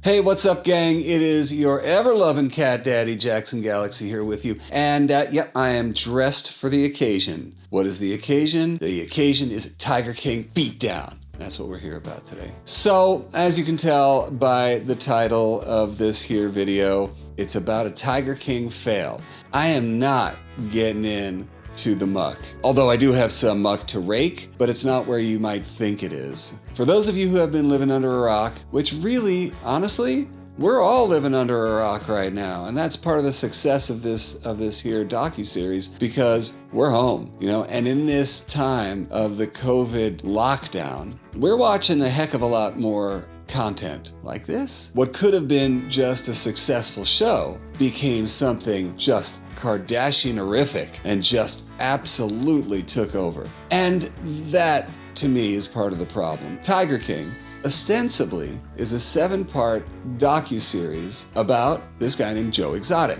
Hey, what's up, gang? It is your ever-loving cat daddy, Jackson Galaxy, here with you. And, yep, I am dressed for the occasion. What is the occasion? The occasion is a Tiger King beatdown. That's what we're here about today. So, as you can tell by the title of this here video, it's about a Tiger King fail. I am not getting in to the muck. Although I do have some muck to rake, but it's not where you might think it is. For those of you who have been living under a rock, which really, honestly, we're all living under a rock right now, and that's part of the success of this here docuseries, because we're home, and in this time of the COVID lockdown, we're watching a heck of a lot more content like this. What could have been just a successful show became something just Kardashian-erific and just absolutely took over. And that, to me, is part of the problem. Tiger King, ostensibly, is a 7-part docuseries about this guy named Joe Exotic.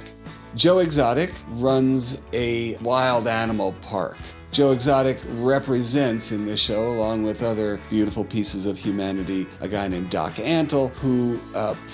Joe Exotic runs a wild animal park. Joe Exotic represents in this show, along with other beautiful pieces of humanity, a guy named Doc Antle, who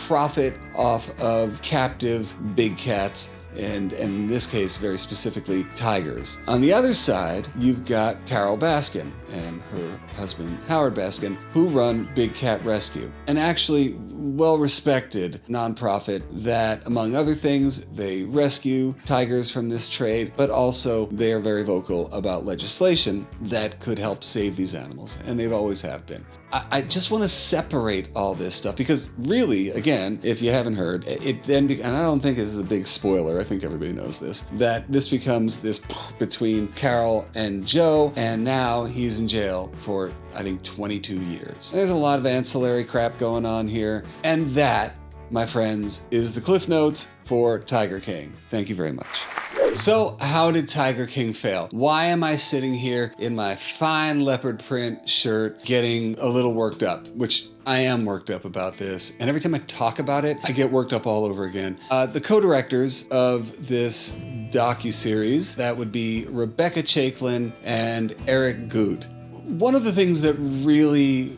profit off of captive big cats, and in this case, very specifically, tigers. On the other side, you've got Carol Baskin and her husband, Howard Baskin, who run Big Cat Rescue, an actually well-respected nonprofit that, among other things, they rescue tigers from this trade, but also they are very vocal about legislation that could help save these animals, and they've always have been. I just want to separate all this stuff because really, again, if you haven't heard, it then, and I don't think this is a big spoiler, I think everybody knows this, that this becomes this between Carol and Joe, and now he's in jail for, I think, 22 years. There's a lot of ancillary crap going on here, and that, my friends, is the Cliff Notes for Tiger King. Thank you very much. So, how did Tiger King fail? Why am I sitting here in my fine leopard print shirt getting a little worked up? Which I am worked up about this, and every time I talk about it, I get worked up all over again. The co-directors of this docuseries, that would be Rebecca Chaiklin and Eric Good. One of the things that really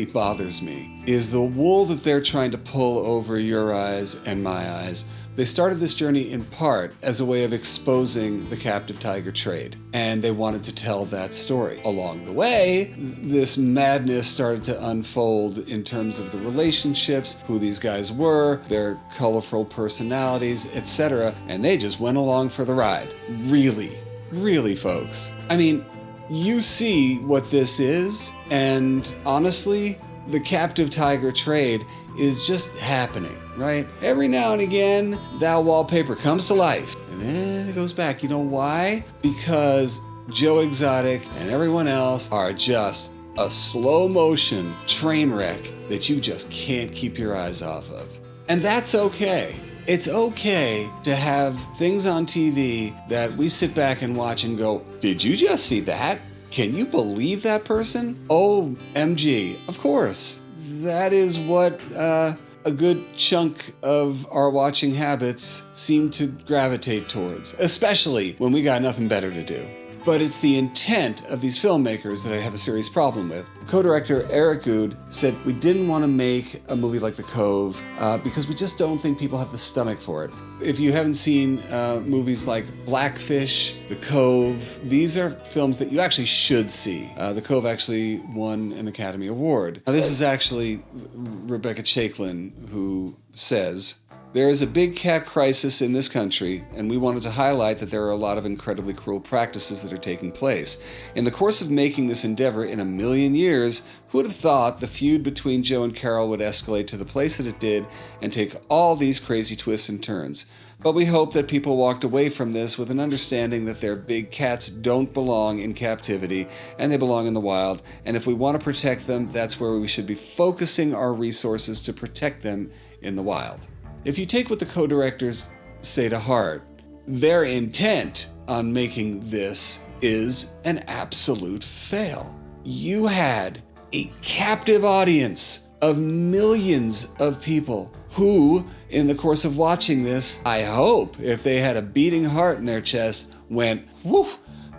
bothers me is the wool that they're trying to pull over your eyes and my eyes. They started this journey in part as a way of exposing the captive tiger trade, and they wanted to tell that story. Along the way, this madness started to unfold in terms of the relationships, who these guys were, their colorful personalities, etc., and they just went along for the ride. Really, folks. I mean, you see what this is, and honestly, the captive tiger trade is just happening, right? Every now and again, that wallpaper comes to life, and then it goes back. You know why? Because Joe Exotic and everyone else are just a slow motion train wreck that you just can't keep your eyes off of. And that's okay. It's okay to have things on TV that we sit back and watch and go, did you just see that? Can you believe that person? OMG, of course. That is what a good chunk of our watching habits seem to gravitate towards, especially when we got nothing better to do. But it's the intent of these filmmakers that I have a serious problem with. Co-director Eric Good said we didn't want to make a movie like The Cove because we just don't think people have the stomach for it. If you haven't seen movies like Blackfish, The Cove, these are films that you actually should see. The Cove actually won an Academy Award. Now, this is actually Rebecca Chaiklin who says, there is a big cat crisis in this country, and we wanted to highlight that there are a lot of incredibly cruel practices that are taking place. In the course of making this endeavor in a million years, who would have thought the feud between Joe and Carol would escalate to the place that it did and take all these crazy twists and turns? But we hope that people walked away from this with an understanding that their big cats don't belong in captivity and they belong in the wild, and if we want to protect them, that's where we should be focusing our resources to protect them in the wild. If you take what the co-directors say to heart, their intent on making this is an absolute fail. You had a captive audience of millions of people who, in the course of watching this, I hope, if they had a beating heart in their chest, went, whew,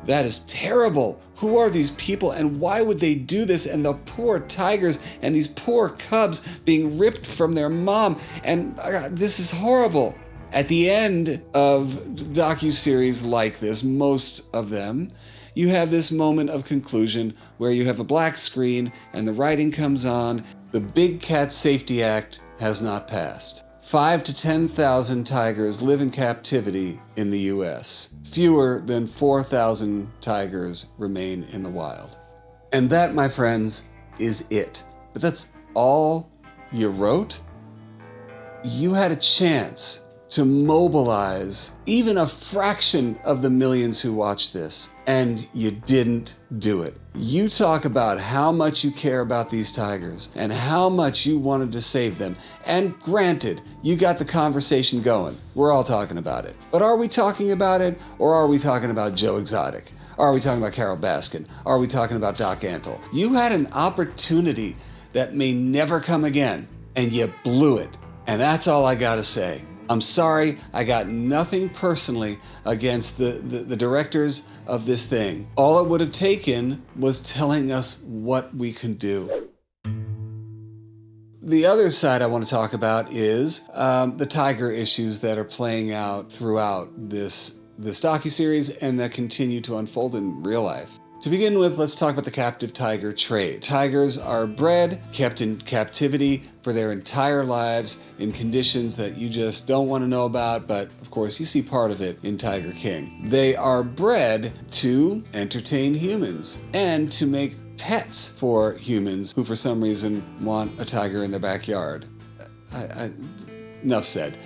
that is terrible. Who are these people and why would they do this? And the poor tigers and these poor cubs being ripped from their mom. And this is horrible. At the end of docuseries like this, most of them, you have this moment of conclusion where you have a black screen and the writing comes on. The Big Cat Safety Act has not passed. 5,000 to 10,000 tigers live in captivity in the US. Fewer than 4,000 tigers remain in the wild. And that, my friends, is it. But that's all you wrote? You had a chance to mobilize even a fraction of the millions who watch this, and you didn't do it. You talk about how much you care about these tigers and how much you wanted to save them. And granted, you got the conversation going. We're all talking about it. But are we talking about it, or are we talking about Joe Exotic? Are we talking about Carol Baskin? Are we talking about Doc Antle? You had an opportunity that may never come again, and you blew it. And that's all I gotta say. I'm sorry, I got nothing personally against the directors of this thing. All it would have taken was telling us what we can do. The other side I want to talk about is the tiger issues that are playing out throughout this docuseries and that continue to unfold in real life. To begin with, let's talk about the captive tiger trade. Tigers are bred, kept in captivity for their entire lives in conditions that you just don't want to know about, but of course you see part of it in Tiger King. They are bred to entertain humans and to make pets for humans who for some reason want a tiger in their backyard. Enough said.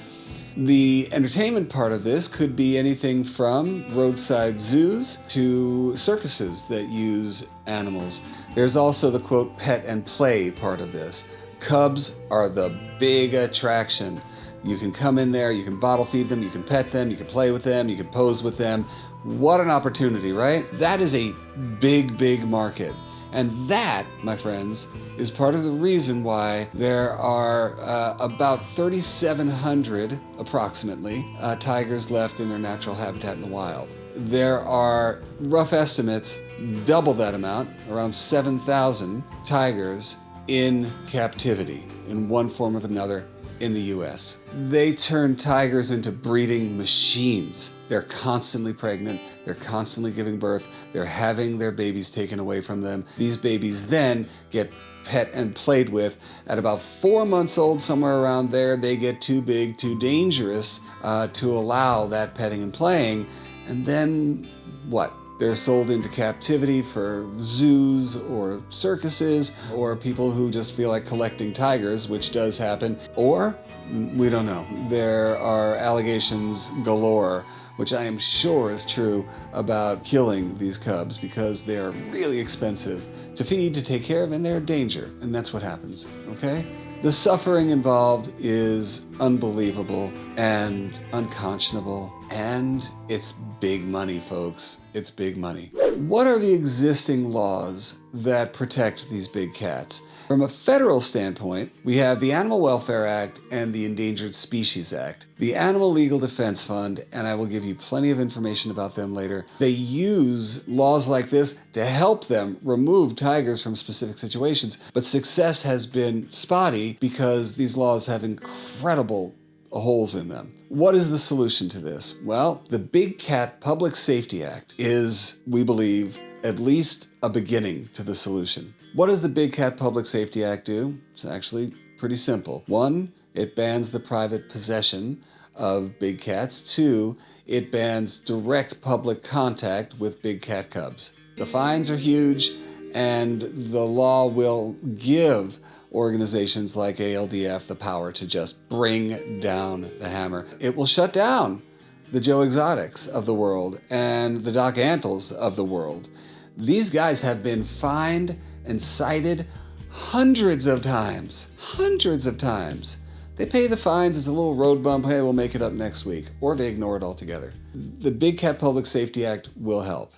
The entertainment part of this could be anything from roadside zoos to circuses that use animals. There's also the quote pet and play part of this. Cubs are the big attraction. You can come in there, you can bottle feed them, you can pet them, you can play with them, you can pose with them. What an opportunity, right? That is a big, big market. And that, my friends, is part of the reason why there are about 3,700, approximately, tigers left in their natural habitat in the wild. There are, rough estimates, double that amount, around 7,000 tigers in captivity in one form or another in the US. They turn tigers into breeding machines. They're constantly pregnant, they're constantly giving birth, they're having their babies taken away from them. These babies then get pet and played with. At about 4 months old, somewhere around there, they get too big, too dangerous to allow that petting and playing. And then what? They're sold into captivity for zoos or circuses or people who just feel like collecting tigers, which does happen. Or, we don't know. There are allegations galore, which I am sure is true, about killing these cubs because they are really expensive to feed, to take care of, and they're a danger. And that's what happens, okay? The suffering involved is unbelievable and unconscionable, and it's big money, folks. It's big money. What are the existing laws that protect these big cats? From a federal standpoint, we have the Animal Welfare Act and the Endangered Species Act. The Animal Legal Defense Fund, and I will give you plenty of information about them later, they use laws like this to help them remove tigers from specific situations, but success has been spotty because these laws have incredible holes in them. What is the solution to this? Well, the Big Cat Public Safety Act is, we believe, at least a beginning to the solution. What does the Big Cat Public Safety Act do? It's actually pretty simple. 1, it bans the private possession of big cats. 2, it bans direct public contact with big cat cubs. The fines are huge, and the law will give organizations like ALDF the power to just bring down the hammer. It will shut down the Joe Exotics of the world and the Doc Antles of the world. These guys have been fined and cited hundreds of times. Hundreds of times. They pay the fines, it's a little road bump, hey, we'll make it up next week. Or they ignore it altogether. The Big Cat Public Safety Act will help.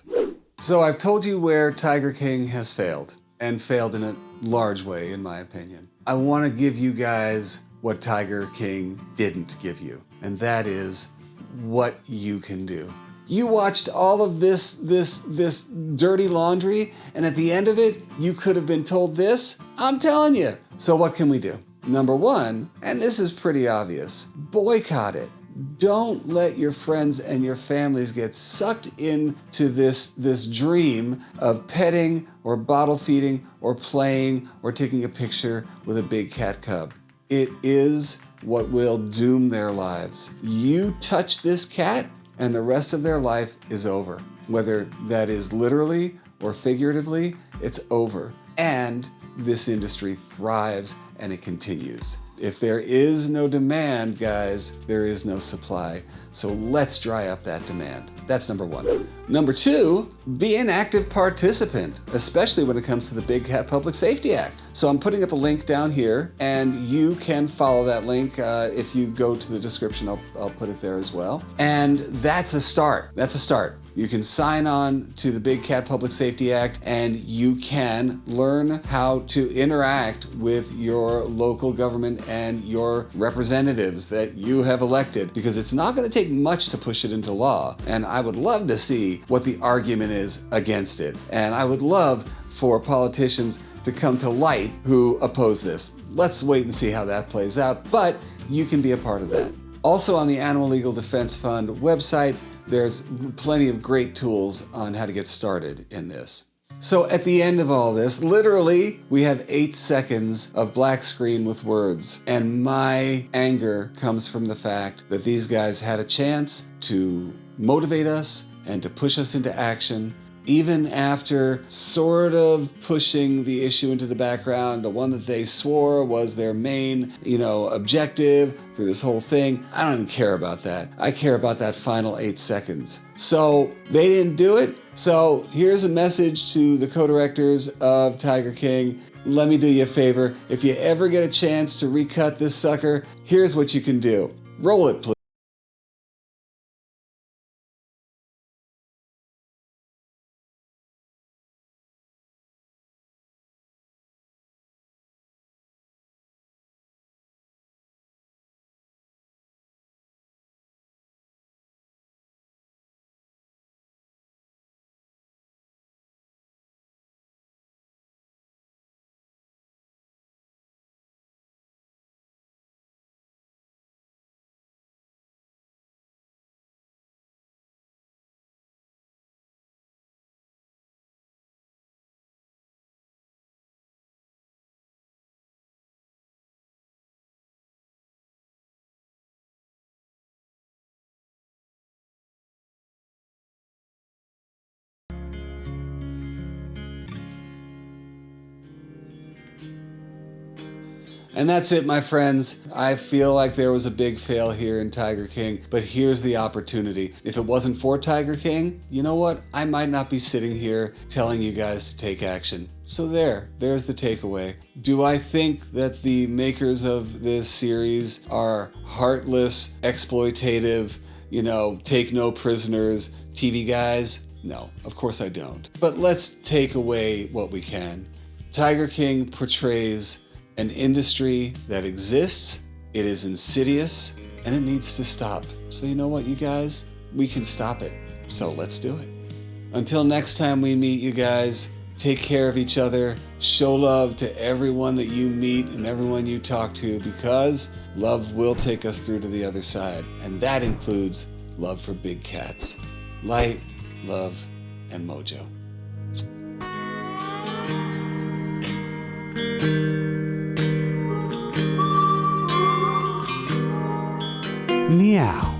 So I've told you where Tiger King has failed, and failed in a large way, in my opinion. I want to give you guys what Tiger King didn't give you, and that is what you can do. You watched all of this dirty laundry, and at the end of it, you could have been told this? I'm telling you. So what can we do? Number one, and this is pretty obvious, boycott it. Don't let your friends and your families get sucked into this dream of petting or bottle feeding or playing or taking a picture with a big cat cub. It is what will doom their lives. You touch this cat and the rest of their life is over. Whether that is literally or figuratively, it's over. And this industry thrives and it continues. If there is no demand, guys, there is no supply. So let's dry up that demand. That's number one. Number two, be an active participant, especially when it comes to the Big Cat Public Safety Act. So I'm putting up a link down here, and you can follow that link. If you go to the description, I'll put it there as well. And that's a start. That's a start. You can sign on to the Big Cat Public Safety Act and you can learn how to interact with your local government and your representatives that you have elected, because it's not going to take much to push it into law. And I would love to see what the argument is against it. And I would love for politicians to come to light who oppose this. Let's wait and see how that plays out, but you can be a part of that. Also on the Animal Legal Defense Fund website, there's plenty of great tools on how to get started in this. So at the end of all this, literally, we have 8 seconds of black screen with words. And my anger comes from the fact that these guys had a chance to motivate us and to push us into action. Even after sort of pushing the issue into the background, the one that they swore was their main, objective through this whole thing, I don't even care about that. I care about that final 8 seconds. So they didn't do it. So here's a message to the co-directors of Tiger King. Let me do you a favor. If you ever get a chance to recut this sucker, here's what you can do. Roll it, please. And that's it, my friends. I feel like there was a big fail here in Tiger King, but here's the opportunity. If it wasn't for Tiger King, you know what? I might not be sitting here telling you guys to take action. So there's the takeaway. Do I think that the makers of this series are heartless, exploitative, take no prisoners TV guys? No, of course I don't. But let's take away what we can. Tiger King portrays an industry that exists, it is insidious, and it needs to stop. So you know what, you guys? We can stop it. So let's do it. Until next time we meet, you guys, take care of each other, show love to everyone that you meet and everyone you talk to, because love will take us through to the other side. And that includes love for big cats. Light, love, and Mojo. Meow.